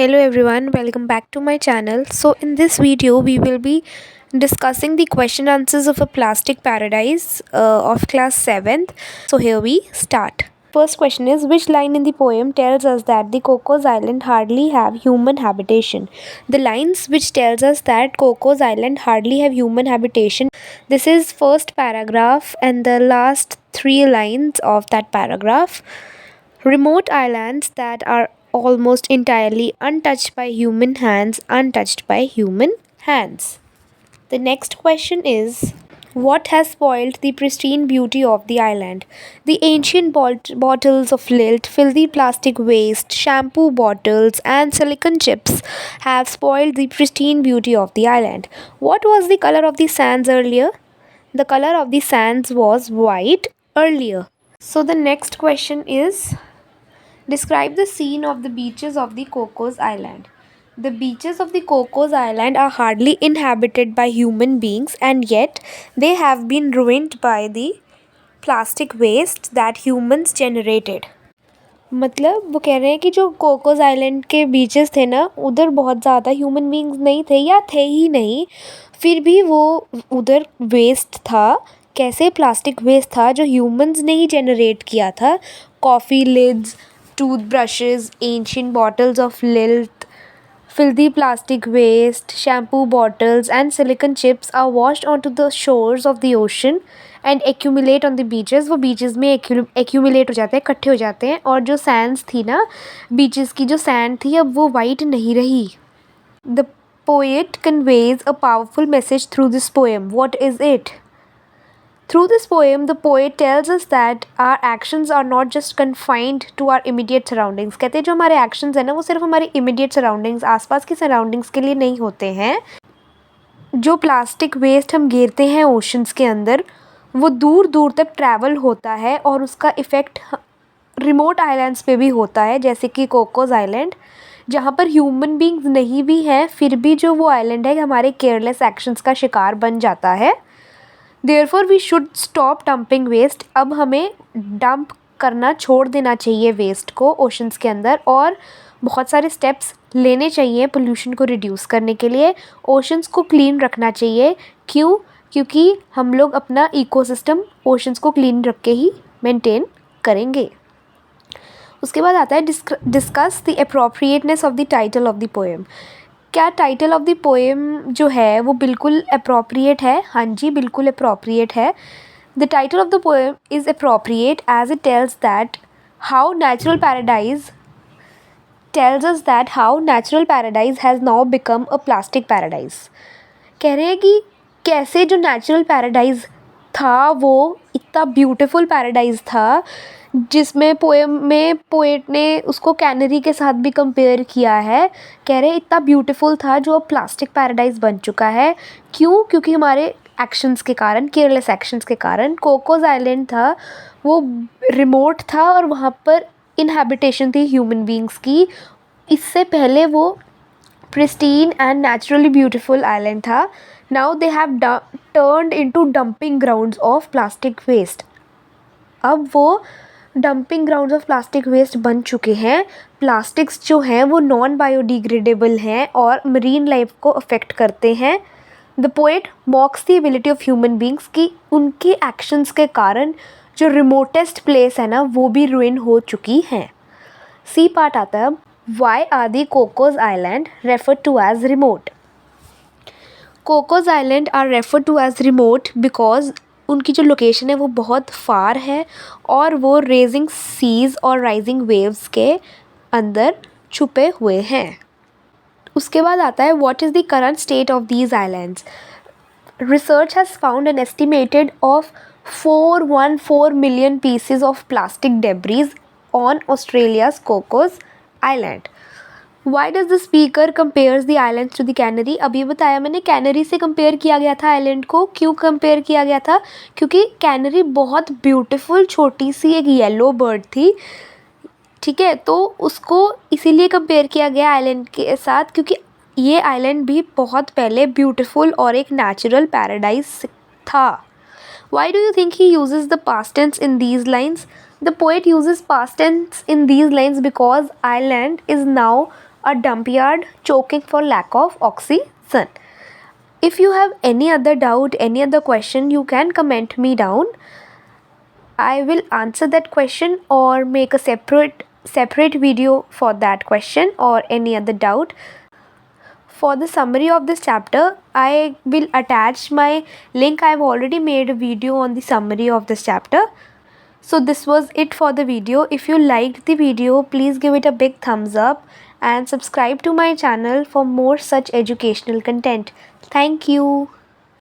Hello everyone, welcome back to my channel. So in this video we will be discussing the question answers of a plastic paradise of class 7th. So here we start. First question is, which line in the poem tells us that the Cocos Island hardly have human habitation? The lines which tells us that Cocos Island hardly have human habitation. This is first paragraph and the last three lines of that paragraph. Remote islands that are almost entirely untouched by human hands, untouched by human hands. The next question is, what has spoiled the pristine beauty of the island? The ancient bottles of lilt, filthy plastic waste, shampoo bottles, and silicon chips have spoiled the pristine beauty of the island. What was the color of the sands earlier? The color of the sands was white earlier. So the next question is, describe the scene of the beaches of the Cocos Island. The beaches of the Cocos Island are hardly inhabited by human beings, and yet they have been ruined by the plastic waste that humans generated. मतलब वो कह रहे हैं कि जो Cocos island के beaches थे ना, उधर बहुत ज़्यादा ह्यूमन बींग्स नहीं थे या थे ही नहीं, फिर भी वो उधर वेस्ट था. कैसे? प्लास्टिक वेस्ट था जो ह्यूमंस ने ही जनरेट किया था. Coffee lids, toothbrushes, ancient bottles of lilt, filthy plastic waste, shampoo bottles, and silicon chips are washed onto the shores of the ocean and accumulate on the beaches. वो beaches में accumulate हो जाते हैं, इकट्ठे हो जाते हैं. और जो sands थी ना, beaches की जो sand थी, अब वो white नहीं रही. The poet conveys a powerful message through this poem. What is it? Through this poem, the poet tells us that our actions are not just confined to our immediate surroundings. कहते हैं जो हमारे actions हैं ना, वो सिर्फ हमारे immediate surroundings, आसपास की surroundings के लिए नहीं होते हैं. जो प्लास्टिक वेस्ट हम गिरते हैं ओशंस के अंदर, वो दूर दूर तक ट्रैवल होता है और उसका इफ़ेक्ट रिमोट आइलैंड्स पे भी होता है, जैसे कि कोकोस आइलैंड, जहाँ पर ह्यूमन बींग्स नहीं भी हैं, फिर भी जो वो आइलैंड है हमारे केयरलेस एक्शंस का शिकार बन जाता है. Therefore we should stop dumping waste. अब हमें डंप करना छोड़ देना चाहिए वेस्ट को ओशंस के अंदर, और बहुत सारे स्टेप्स लेने चाहिए पोल्यूशन को रिड्यूस करने के लिए. ओशंस को क्लीन रखना चाहिए. क्यों? क्योंकि हम लोग अपना इकोसिस्टम ओशंस को क्लीन रख के ही मेंटेन करेंगे. उसके बाद आता है discuss the appropriateness of the title of the poem. क्या टाइटल ऑफ द पोएम जो है वो बिल्कुल अप्रोप्रिएट है? हाँ जी, बिल्कुल अप्रोप्रिएट है. The title of the poem is appropriate as it tells that how natural paradise tells us that how natural paradise has now become a plastic paradise. कह रहे हैं कि कैसे जो नेचुरल पैराडाइज था वो इतना ब्यूटीफुल पैराडाइज था, जिसमें पोएम में पोएट ने उसको कैनरी के साथ भी कंपेयर किया है. कह रहे हैं इतना ब्यूटीफुल था जो अब प्लास्टिक पैराडाइज बन चुका है. क्यों? क्योंकि हमारे एक्शंस के कारण, केयरलेस एक्शंस के कारण. कोकोस आइलैंड था वो रिमोट था और वहाँ पर इनहैबिटेशन थी ह्यूमन बींग्स की. इससे पहले वो pristine and naturally beautiful island था. Now they have turned into dumping grounds of plastic waste. अब वो dumping grounds of plastic waste बन चुके हैं. प्लास्टिक्स जो हैं वो नॉन बायोडिग्रेडेबल हैं और मरीन लाइफ को अफेक्ट करते हैं. The poet मॉक्स the ability of human beings की उनकी एक्शंस के कारण जो रिमोटेस्ट प्लेस है ना, वो भी रुइन हो चुकी हैं. सी पार्ट आता है अब. Why are the Cocos Island referred to as remote? Cocos Island are referred to as remote because उनकी जो लोकेशन है वो बहुत फार है और वो रेजिंग सीज और राइजिंग वेव्स के अंदर छुपे हुए हैं. उसके बाद आता है what is the current state of these islands. Research has found an estimated of 414 million pieces of plastic debris on Australia's Cocos Island. Why does the speaker compares the islands to the Canary? अभी बताया मैंने, canary से compare किया गया था island को. क्यों compare किया गया था? क्योंकि कैनरी बहुत ब्यूटीफुल छोटी सी एक येलो बर्ड थी. ठीक है, तो उसको इसीलिए कंपेयर किया गया आइलैंड के साथ क्योंकि ये आइलैंड भी बहुत पहले ब्यूटीफुल और एक नेचुरल पैराडाइज था. Why do you think he uses the past tense in these lines? The poet uses past tense in these lines because island is now a dump yard choking for lack of oxygen. If you have any other doubt, any other question, you can comment me down. I will answer that question or make a separate video for that question or any other doubt. For the summary of this chapter, I will attach my link. I have already made a video on the summary of this chapter. So this was it for the video. If you liked the video, please give it a big thumbs up and subscribe to my channel for more such educational content. Thank you.